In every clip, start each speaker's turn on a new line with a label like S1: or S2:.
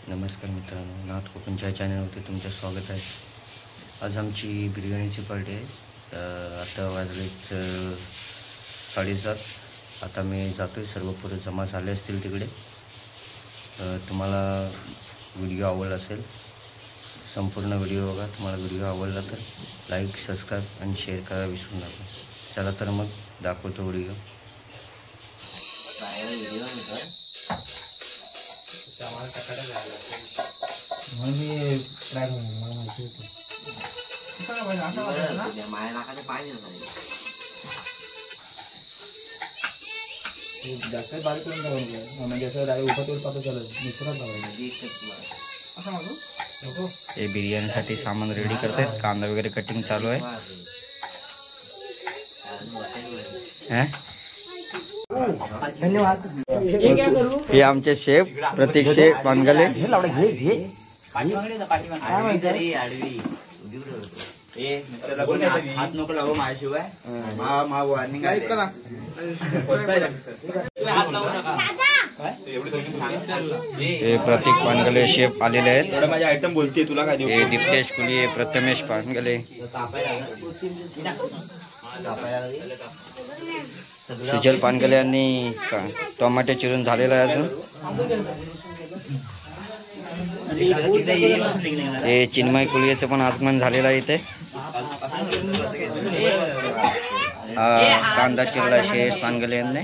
S1: नमस्कार मित्रांनो, नाथ कोकणच्या चॅनलवरती तुमचं स्वागत आहे। आज आमची बिर्याणीची पार्टी आहे। आता वाजलेत 7:30। आता मी जातोय, सर्व पुढे जमा झाले असतील तिकडे। तुम्हाला व्हिडिओ आवडला असेल, संपूर्ण व्हिडिओ बघा। तुम्हाला व्हिडिओ आवडला तर लाईक, सबस्क्राईब आणि शेअर करायला विसरू नका। चला तर मग दाखवतो व्हिडिओ।
S2: जास्त बारीक करून टाकायचं म्हणजे असं डायरेक्ट उभं पातळ चालत मिक्सरात टाकायचं।
S1: हे बिर्याणीसाठी सामान रेडी करतात, कांदा वगैरे कटिंग चालू आहे।
S2: धन्यवाद।
S1: हे आमचे शेफ प्रतीक शेफ पानगले।
S3: हात नको लावू माझ्याशिवाय, वॉर्निंग आहे।
S1: हे प्रतीक पानगले शेफ आलेले आहेत।
S3: माझे आयटम बोलते तुला काय देऊ?
S1: हे दीप्तेश कुलिये, प्रथमेश पानगले, सुजल पानगले यांनी टोमॅटो चिरून झालेला आहे अजून। हे चिन्मय कुलियेचं पण आगमन झालेलं आहे इथे। कांदा चिरला शेष पानगले यांनी।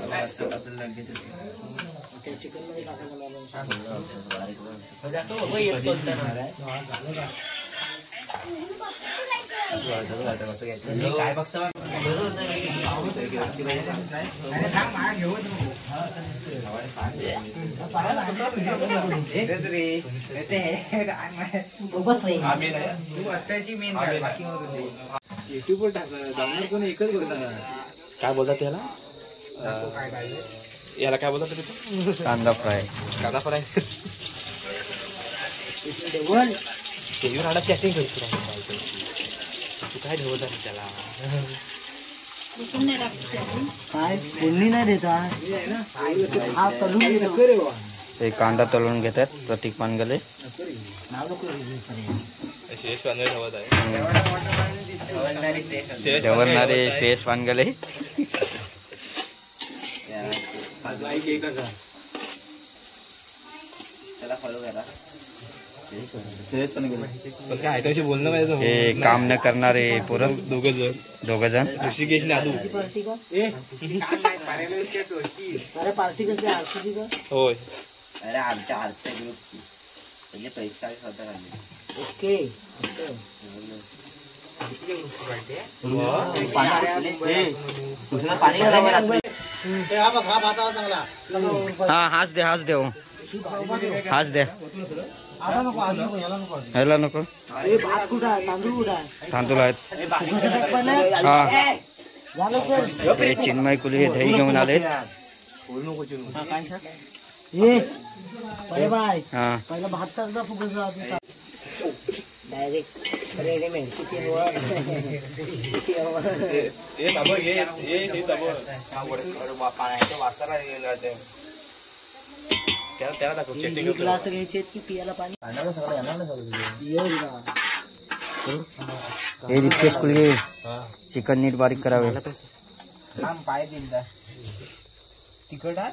S3: काय बघतो
S2: युट्यूबवर डाउनलोड करून एकच बघणार। काय बोलतात त्याला? याला काय बोलतात?
S1: कांदा फ्राय।
S2: कांदा फ्राय चॅटिंग करतो तू काय ढवत त्याला? काय फोडणी नाही देता।
S1: हे कांदा तळून घेतात प्रतीक पानगले। जेवणारे शेष पानगले।
S3: त्याला फॉलो करा।
S2: बोलणं पाहिजे।
S1: हे काम न करणारे पोरं दोघ जण।
S2: ऋषिकेश नादू होय।
S3: अरे आमच्या आरच्या ग्रुपची म्हणजे पैसा स्वतः काढले।
S2: ओके
S1: हा हाच दे, हाच दे, हाच दे। ह्याला नको, तांदूळ आहेत। हा हे चिन्मय कुली हे दही घेऊन आलेत। हा हे दीप्तेश कुलिये चिकन नीट बारीक करावे।
S3: पाय दिला तिकट आहे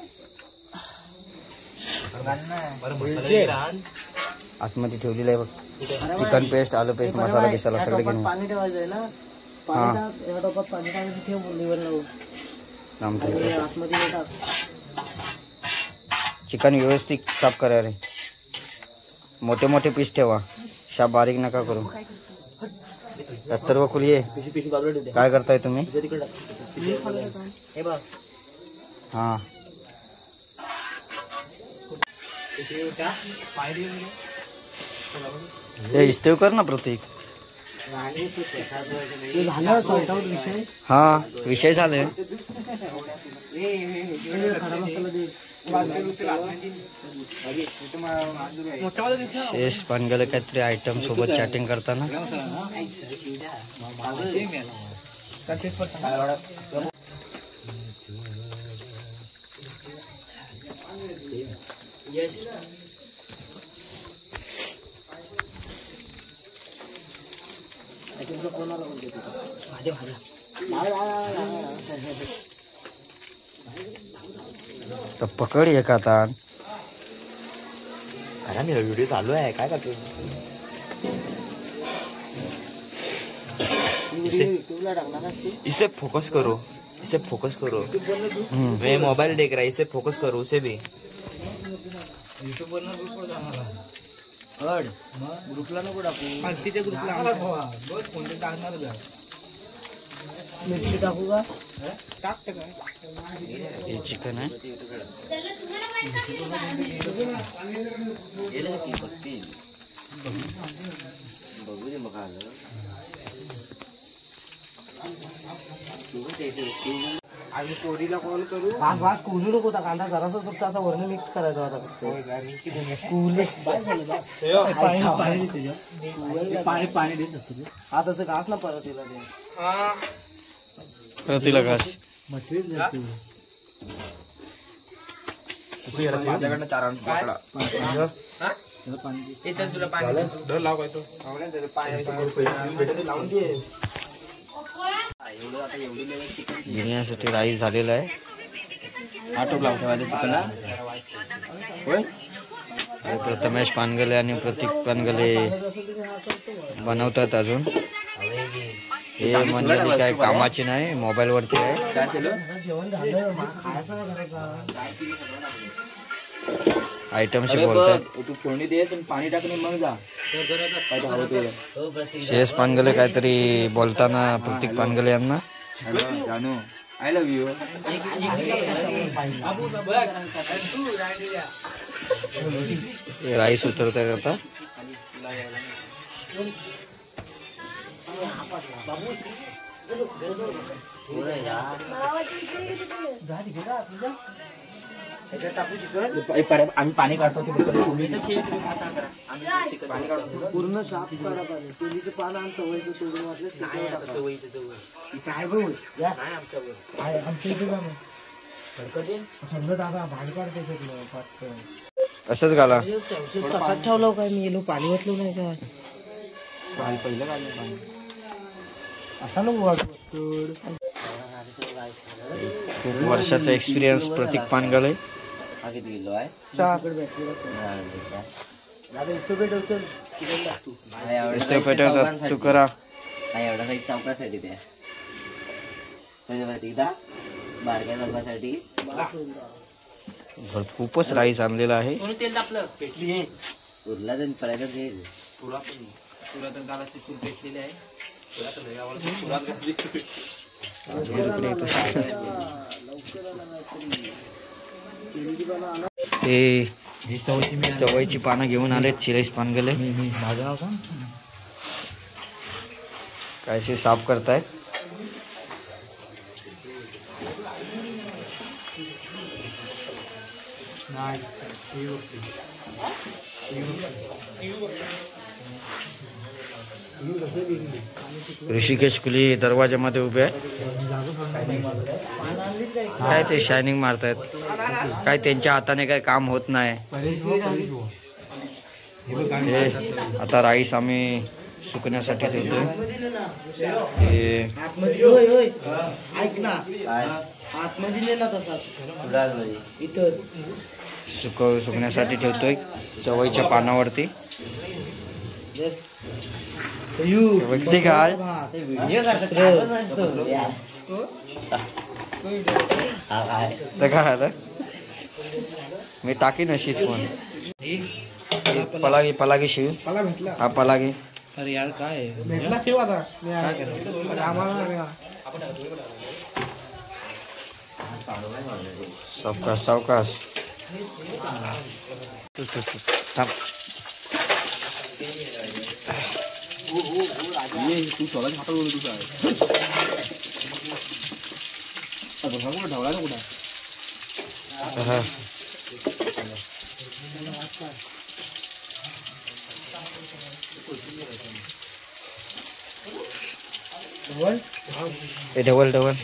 S1: आतमध्ये ठेवलेलं आहे बघ। चिकन पेस्ट, आलू पेस्ट, मसाला बिसाला सगळे घेऊन
S2: पाणी ठेवायचं ना। पाणी ठेव
S1: चिकन व्यवस्थित साफ करा रे। मोठे मोठे पीस ठेवा, शाप बारीक नका करू। अथर्व कुलिये काय करताय तुम्ही? हा हे इस्तेव कर ना प्रतीक। हा विषय झाले। शेष पानगले काहीतरी आयटम सोबत चॅटिंग करताना। तर पकड एक आता.
S4: अरे मेरा व्हिडिओ चालू आहे काय करतो इसे फोकस करो मैं मोबाइल देख रहा है इसे फोकस करो उसे भी
S2: ग्रुपला नको टाकू तिच्या ग्रुपला कोणते टाकणार मिरची टाकू का टाकते काय
S1: हे चिकन आहे.
S3: बघू दे मग आलं
S2: आम्ही कोरीला कॉल करू वास कोलू नको होता कांदा जरासा फक्त असा वरण मिक्स करायचा होता फक्त पाणी दे शकतो हा तसं घास ना परत
S1: तिला घास.
S2: मटेरियल
S4: आपल्याकडनं 4 आण पकडा तुला पाणी
S2: डर लाव काय तो लावून दे
S1: बिर्याणीसाठी राईस झालेला आहे.
S4: आटोप लावून ठेवायचं चिकनला होय.
S1: प्रथमेश पानगले आणि प्रतीक पानगले बनवतात अजून. हे म्हणजे काय कामाची नाही मोबाईल वरती आहे.
S4: काय केलं
S1: आयटमशी बोलतात.
S4: तू फोडणी दे पाणी टाकून मग जा
S1: श्रेयस पानगले काहीतरी बोलताना प्रतीक पानगले यांना
S4: जानू आय लव्ह यू
S1: राईस उतरत आहेत आता.
S4: आम्ही पाणी काढतो
S2: पूर्ण साफ करा पाहिजे तुरीचं पान आणि चवळीचं सोडून वाटलं काय बघ आमच्या इथे का समजा दादा भाड काढतो
S1: असंच घाला.
S2: तसाच ठेवलं काय मी येलो पाणी घातलं नाही काय
S4: पहिलं काढलं पाणी
S2: असा नको वाटतो
S1: खूप वर्षाचा एक्सपिरियन्स प्रतीक पानगले.
S3: किती किलो आहे
S1: तू करा
S3: एवढा काही चौकासाठी त्या एकदा बारक्या चौकासाठी
S1: खूपच राईस आणलेला आहे.
S3: उरला तर पर्यंत येईल
S1: ते चवळीची पानं घेऊन आलेत श्रेयस पानगले. कायसे साफ करतायत. ऋषिकेश कुली दरवाजामध्ये उभे आहे. काय ते शायनिंग मारतायत. काय त्यांच्या हाताने काय काम होत नाही. आता राईस आम्ही सुकण्यासाठी ठेवतोय.
S2: ऐक ना आतमध्ये ना तसाच इथं
S1: सुकण्यासाठी ठेवतोय चवळीच्या पानावरती. काय आलं मी टाकीन अशी फोन पलागी पलागी शिव हा पलागी.
S2: अरे यार काय भेटला ठेव आता काय
S1: सावकाश सावकाश थांब.
S4: तू स्वतः हातात बोलू तुझा ढवळा ना कुठं
S1: डबल डबल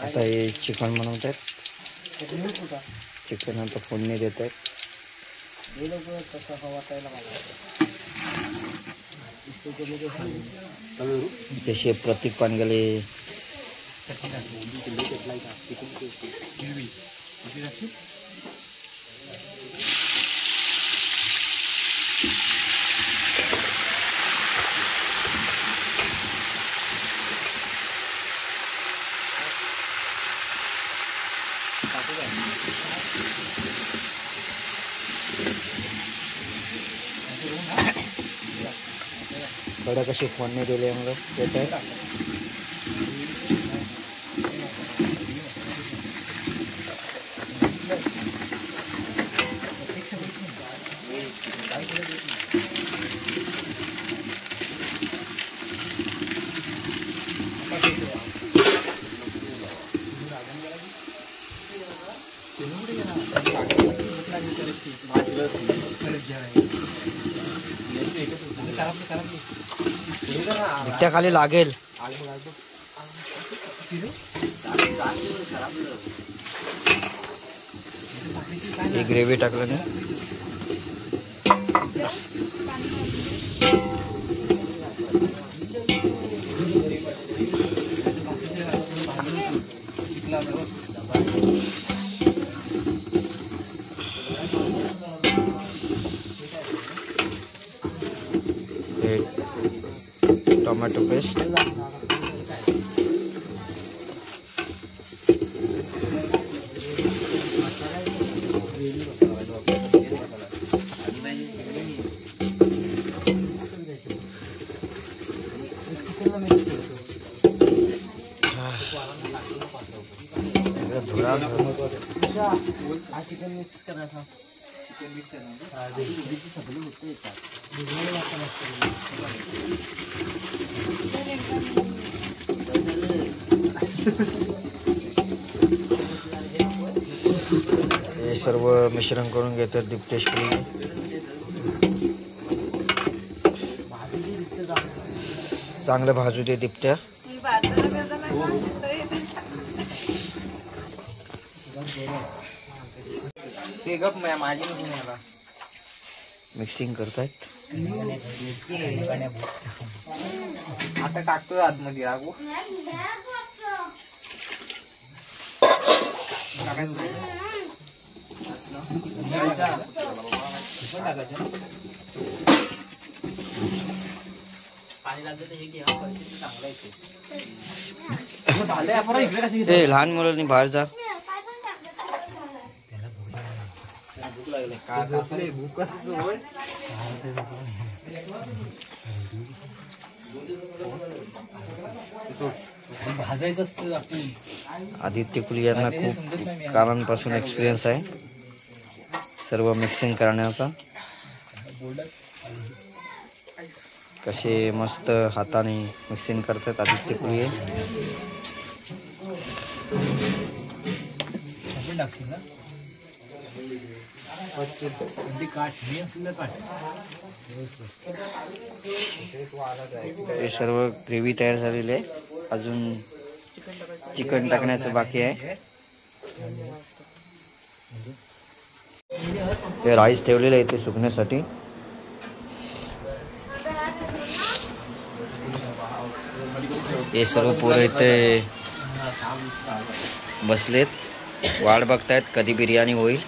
S1: आता हे चिकन बनवत आहेत. चिकन आता फोडणी देत आहेत. ते शेफ प्रतीक पानगले कडक कशी फोडणी दिली आम्हाला येत आहे. खाली लागेल. ही ग्रेव्ही टाकलं ना. टोमॅटो पेस्ट,
S2: चिकन मिक्स करायचा. सगळं होतं
S1: हे सर्व मिश्रण करून घेतात दीप्तेश्वरी. चांगलं भाजू दे दीप्त्या. मिक्सिंग करतायत.
S2: आता टाकतो आतमध्ये रागू.
S1: लहान मुलांनी बाहेर जा.
S2: भाजायचं असतं आपण.
S1: आदित्य कुली यांना खूप काळांपासून एक्सपिरियन्स आहे सर्व मिक्सिंग करण्याचा. कसे मस्त हाताने मिक्सिंग करतात आदित्य कुली. हे सर्व ग्रेव्ही तयार झालेली आहे. अजून चिकन टाकण्याचं बाकी आहे. हे राईस ठेवलेलं आहे इथे सुकण्यासाठी. हे सर्व पोरं इथे बसलेत, वाट बघतायत कधी बिर्याणी होईल.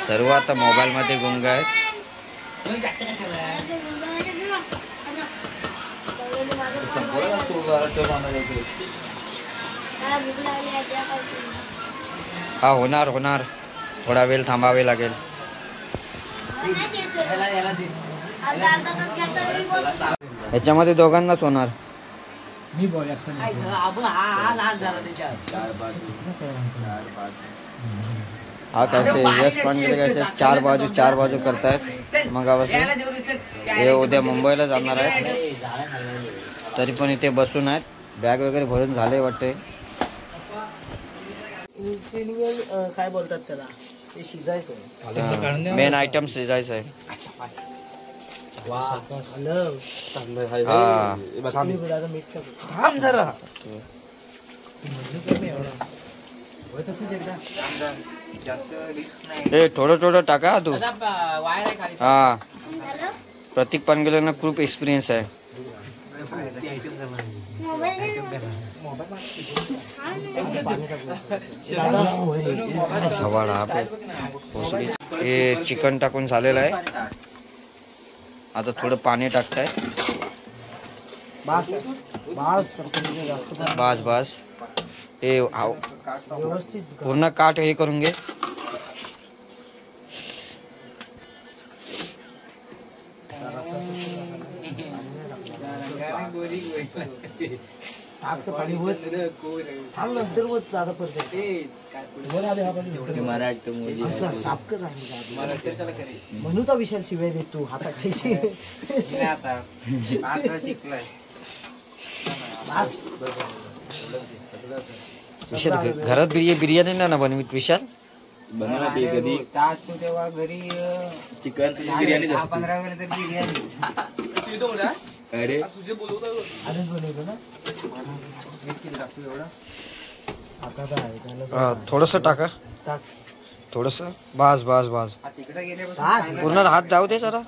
S1: सर्व आता मोबाईल मध्ये गुंग आहेत. हा होणार होणार, थोडा वेळ थांबावे लागेल. याच्यामध्ये दोघांनाच होणार.
S2: मी बोल
S1: हा कैसे यश पांडे कैसे चार बाजू करतायत मगापासून. हे उद्या मुंबईला जाणार आहेत तरी पण इथे बसून आहेत. बॅग वगैरे भरून झाले वाटते.
S2: काय बोलतात त्याला, ते शिजायचं
S1: मेन आयटम शिजायचं आहे.
S4: थांब जरा.
S1: थोडं थोडं टाका तू. हा प्रतीक पानगेला खूप एक्सपिरियन्स आहे. हे चिकन टाकून झालेलं आहे. आता थोडं पाणी टाकताय. बास बास. हे पूर्ण काठ हे करून घे.
S2: म्हणू तर विशाल शिवाय देत तू हाता खायची.
S1: विशाल घरात बिर्याणी ना बनवीत विशाल.
S3: बनवते कधी तू तेव्हा घरी चिकन बिर्याणी 10-15 वेळा तर बिर्याणी. अरे
S2: आधीच बनवतो ना.
S1: थोडस टाका. थोडस बास बास बास.
S3: तिकडे गेल्यापासून
S1: पूर्ण हात जाऊ दे जरा.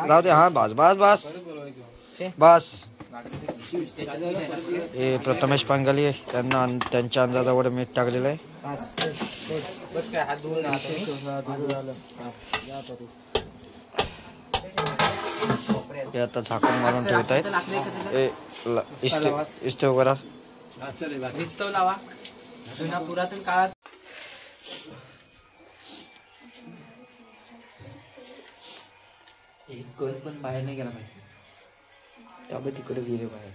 S1: जाऊ दे. हा बास बास बास बास. हे प्रथमेश पांगाली त्यांना त्यांच्या अंदाजावर मीठ टाकलेलं आहे. हे आता झाकून मारून ठेवत आहेत. इस्टेव करा.
S4: पुरातन काळात एक कण पण बाहेर नाही गेला पाहिजे.
S1: त्यामुळे तिकडे गेले बाहेर.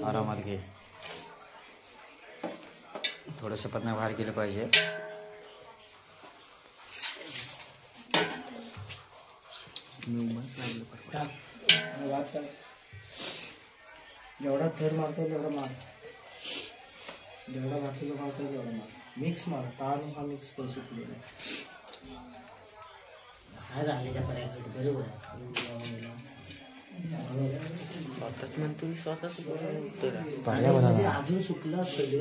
S1: आरामात घे. थोडस पत्ना बाहेर गेलं पाहिजे.
S2: जेवढा थर मारता येईल तेवढा मार. जेवढा बाकीला मारता येईल तेवढा मार. मिक्स मार. ताण हा मिक्स करू शकतो. काय राहिल्याच्या पर्याय बरोबर आहे.
S1: स्वतःच म्हणतो स्वतःच
S2: अजून सुकला असेल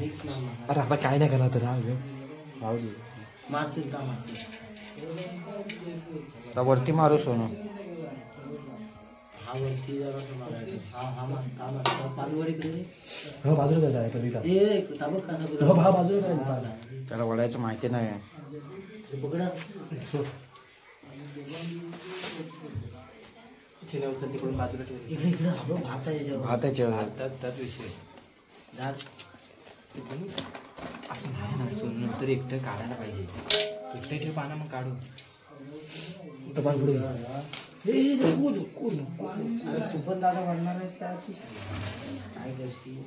S2: मिक्स मार.
S4: अरे आपण काय नाही करणार तर
S2: मारतील का मारतील.
S1: वरती मारू सोनू.
S2: हा वरती जरा मारायचं. हा मार. हा मार. पालवर इकडे
S4: बाजूला जायचं.
S2: बाजूला
S1: त्याला वडायचं माहिती नाही.
S2: पकडा
S4: तिकडून बाजूला ठेवली.
S2: इकडे इकडे हवं भात आहे.
S1: भात आहे
S4: त्याच विषय
S2: झाड
S4: असं नाही ना. सोन नंतर एकटं काढायला पाहिजे. एकटं ठेव पाना मग काढू.
S2: तू पण दादा वाढणार आहेस का? काय करशील?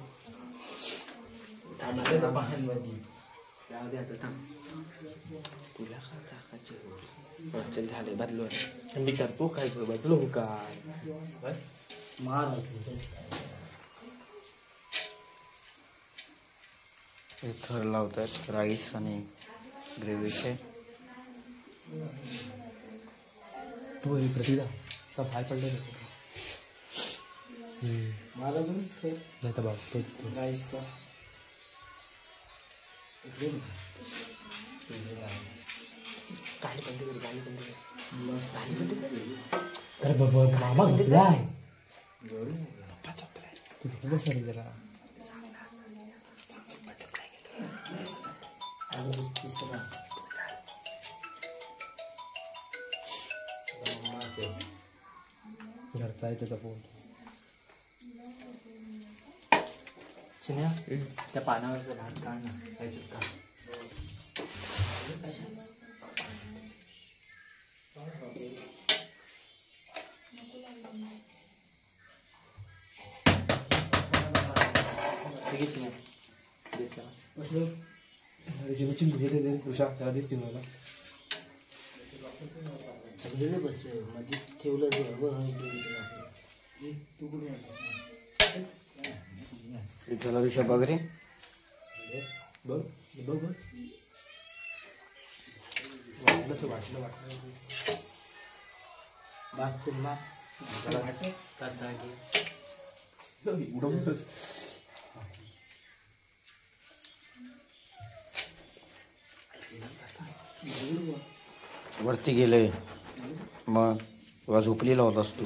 S4: तुला काय चाकाचे झाले बदलू. थंडी करतो काय बदलू काय बस
S2: मार.
S1: हे थर लावत आहेत राईस आणि ग्रेव्हीचे.
S4: तू प्रतिदा बाहेर पडले
S2: मार अजून
S4: नाही तर बाबा
S2: राईसचा.
S4: गाडी बंद कर. गाडी बंद कर.
S2: गाडी बंद कर.
S4: अरे बाबा मामा झोपलाय. पप्पा झोपलाय. तू बस रे जरा. घरचा आहे त्याचा फोन. चिन्या त्या पानावरचा भात काढ ना. पाहिजे का ठीक आहे. बसलो रेसिपीची मुली दे खुशा त्याला दे तुम्हाला
S2: सगळीकडे बसले मध्ये ठेवलं
S1: चला ऋषभ बघ रे
S4: बघ बघ बघ वाटलं वाटलं
S2: बास चिन्हा
S4: उडवूनच
S1: वरती गेले मग तेव्हा झोपलेला होतास तू.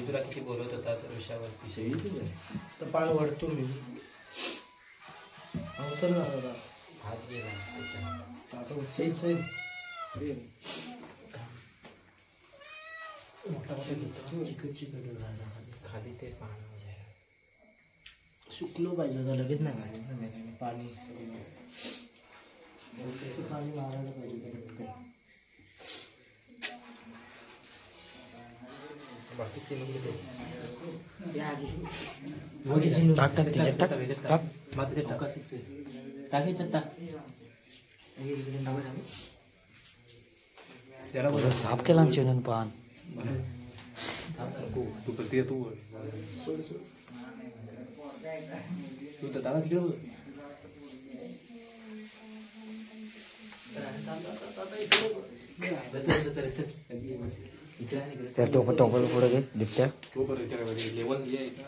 S3: तुला किती बोलत होता विषयावरती
S2: तर पाळ वळतो मी चल ना
S3: हात गेला
S2: आता उच्चाईच आहे
S3: खाली ते पाणी
S2: सुकलो पाहिजे होतं लगेच नाही पाणी पाणी मारायला पाहिजे
S1: टाक टाक त्याच्यात टाक टाक
S4: त्याला
S1: साफ केला ना चिरण पान
S4: तू ते तू तू तर त्याला तिकडे बघ
S1: त्या टोपल पुढे घे दिपत्या
S4: तो बरं लेवल हे आहे का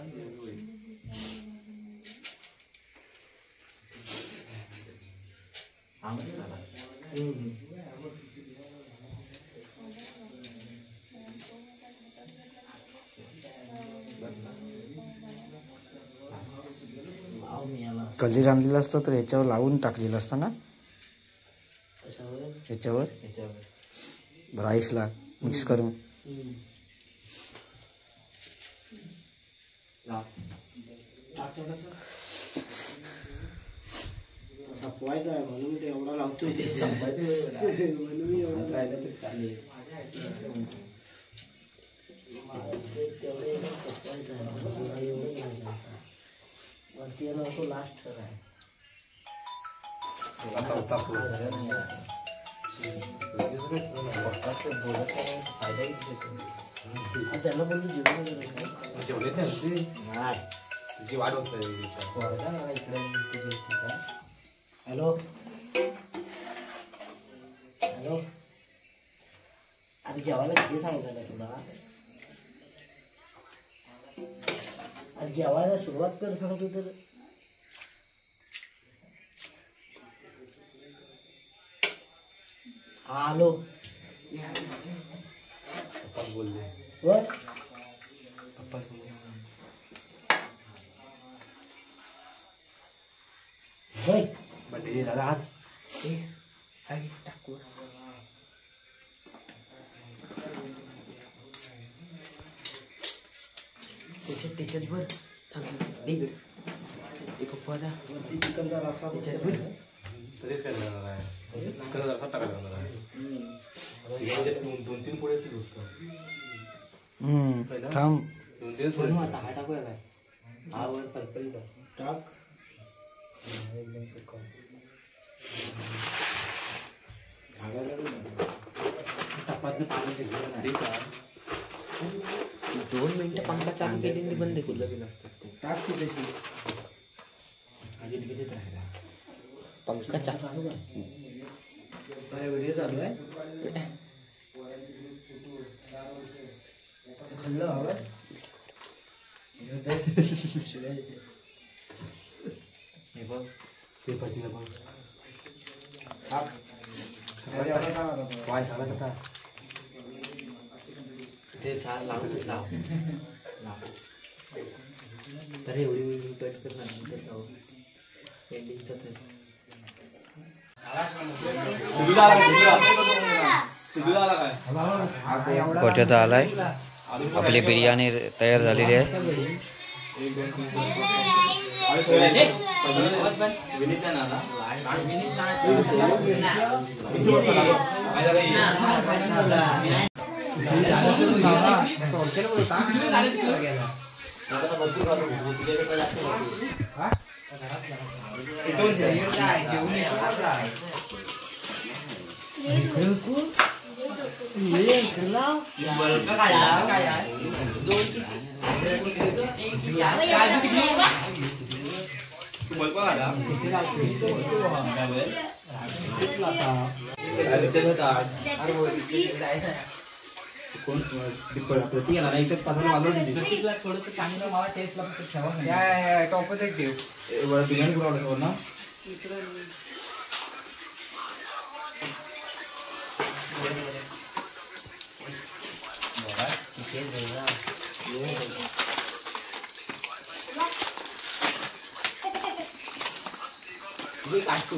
S1: कल्ली आणलेला असतं तर ह्याच्यावर लावून टाकलेलं असतं ना ह्याच्यावर राईसला मिक्स करून
S2: संपवायचं आहे म्हणून ते एवढा लावतोय ते म्हणून मी एवढं राहिलं तरी चालेल तेवढे संपवायचं आहे एवढं नाही वरती येणं तो लास्ट ठर आहे त्याला बोलू जेवण
S4: तुझी वाट होत
S2: हॅलो हॅलो आता जेवायला किती सांगितलं ना तुला आज जेवायला सुरुवात कर सांगतो तर हॅलो
S4: पप्पा बोलले
S2: वर
S4: पप्पा
S2: होय
S4: बंडे दादा हात
S2: टाकू त्याच्यात वर पप्पा वरती चिकनचा रस्सा त्याच्यात वर
S4: तरीच काय जाणार आहे टाकायला जाणार आहे 2-3 पुढे
S1: थांब
S4: 2-3 पुढे
S3: हा टाकूया काय हा वर पर्पल
S2: टाक
S3: टपातनं पाणी शिकलं 2 मिनिटं पंखा चालू केली बंद केलं
S2: टाक ती तशी
S3: पंखा चालू
S2: अरे व्हिडिओ चालू आहे खाल्लं हवं
S3: हे बघ ते पतीला बघ
S4: वाय सांगा आता
S3: ते सार लाव तर एवढी कट करणार नंतर लावू पेंडिंगचं तर
S1: कोट्यात आलाय आपली बिर्याणी तयार झालेली आहे
S2: थोडस चांगलं मला टेस्टला फक्त ठेवा टॉपच ठेव ना काटू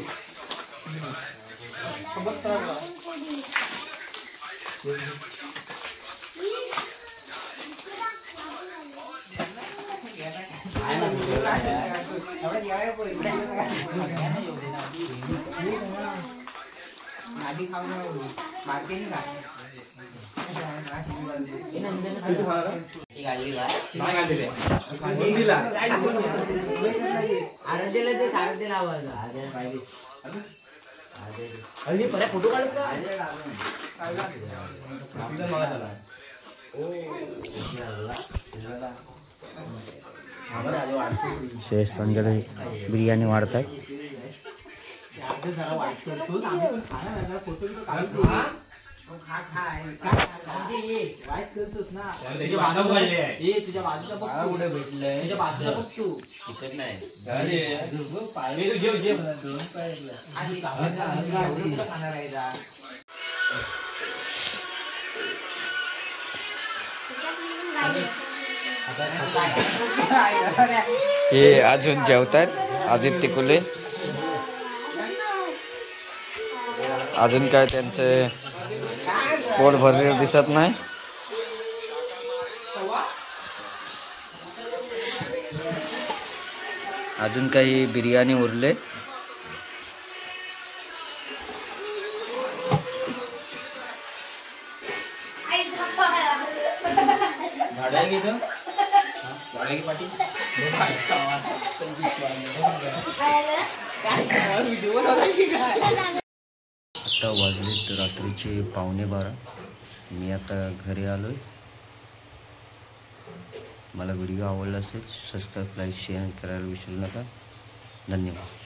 S2: आधी खाऊ मार्के नाही फोटो काढत
S1: शेष पंजाबी बिर्याणी वाढताय.
S2: तुझ्या बाजूला कुठे भेटलंय तुझ्या बाजूला बघ तू तिकट नाही
S1: हे अजून जेवतात आदित्य कुले. अजून काय त्यांचे पोट भरलेलं दिसत नाही. अजून काही बिर्याणी उरले. आता वाजलेत रात्रीचे 11:15. मी आता घरी आलोय. मला व्हिडिओ आवडला असेल सबस्क्राईब लाईक शेअर करायला विसरू नका. धन्यवाद.